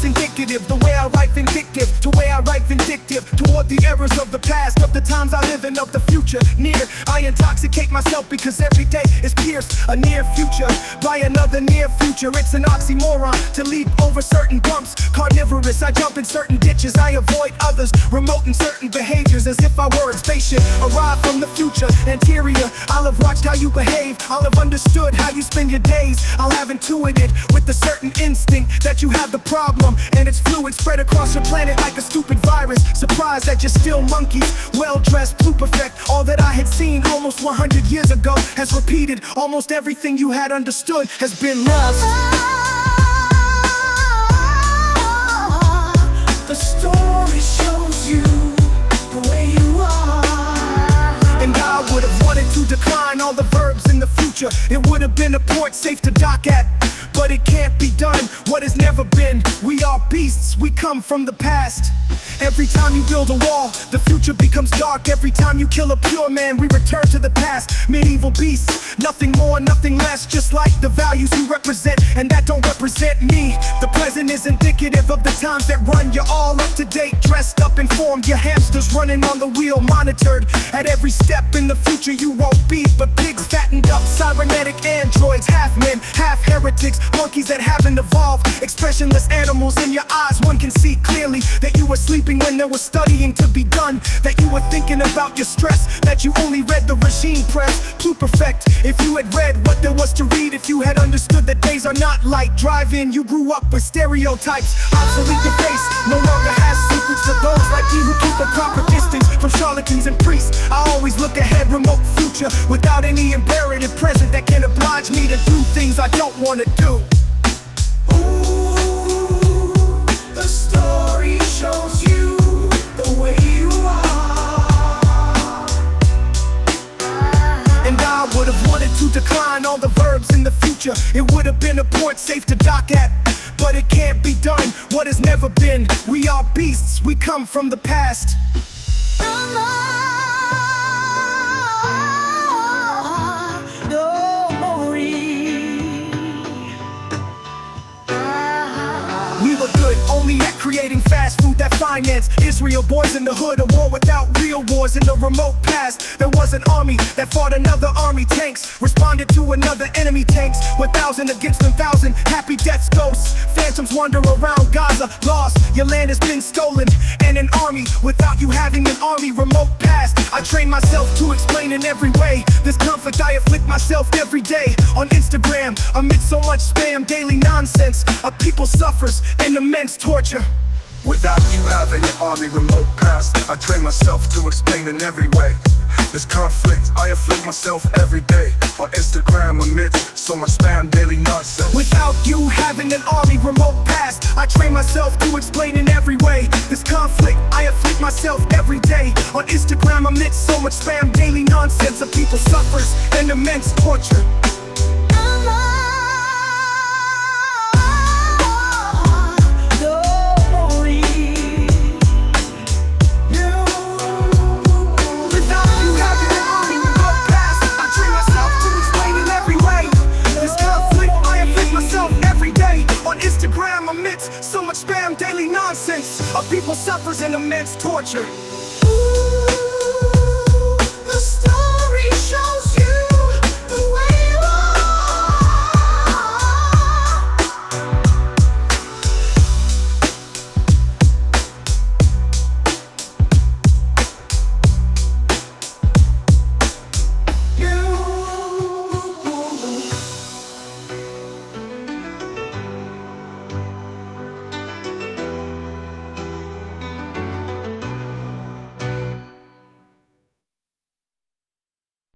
it's indicative. The way I write vindictive, the way I write vindictive, toward the errors of the past, of the times I live and of the future near. I intoxicate myself because every day is pierced a near future by another near future. It's an oxymoron to leap over certain bumps. Carnivorous, I jump in certain ditches, I avoid others, remote in certain behaviors as if I were a spaceship arrived from the future. Anterior, I'll have watched how you behave, I'll have understood how you spend your days. I'll have intuited with a certain instinct that you have the problem, and it's fluid spread across your planet like a stupid virus. Surprised that you're still monkeys, well-dressed, Pluperfect. All that I had seen almost 100 years ago has repeated. Almost everything you had understood has been lost. The story shows you the way you are. And I would have wanted to decline all the verbs in the future. It would have been a port safe to dock at, but it can't be done, what has never been. We are beasts, we come from the past. Every time you build a wall, the future becomes dark. Every time you kill a pure man, we return to the past. Medieval beasts, nothing more, nothing less. Just like the values you represent, and that don't represent me. The present is indicative of the times that run. You're all up to date, dressed up, informed. Your hamsters running on the wheel, monitored. At every step in the future you won't be but pigs fattened up, cybernetic androids, half men, half heretics, monkeys that haven't evolved, expressionless animals in your eyes. One can see clearly that you were sleeping when there was studying to be done, that you were thinking about your stress, that you only read the regime press. Pluperfect, if you had read what there was to read, if you had understood that days are not like drive-in, you grew up with stereotypes. Obsolete your face no longer has secrets to those like you who keep a proper distance from charlatans and priests. I always look ahead, remote future, without any imperative present that can oblige me to do things I don't want to do. Ooh, the story shows you the way you are. And I would have wanted to decline all the verbs in the future. It would have been a port safe to dock at, but it can't be done, what has never been. We are beasts, we come from the past. We were good only at creating fast food that financed Israel. Boys in the hood, a war without real wars. In the remote past, there was an army that fought another army. Tanks responded to another enemy. Tanks were 1,000 against 1,000. Happy deaths, ghosts, phantoms wander around Gaza. Lost, your land has been stolen, and an army without you having an army. Remote past, I train myself to explain in every way. This comfort I afflict myself every day. On Instagram, amid so much spam, daily nonsense, a people suffers an immense torture. Without you having an army, remote past, I train myself to explain in every way. This conflict, I afflict myself every day. On Instagram, amidst so much spam, daily nonsense. Without you having an army, remote past, I train myself to explain in every way. This conflict, I afflict myself every day. On Instagram, amidst so much spam, daily nonsense, a people suffers an immense torture. Instagram amidst so much spam, daily nonsense, a people suffers an immense torture.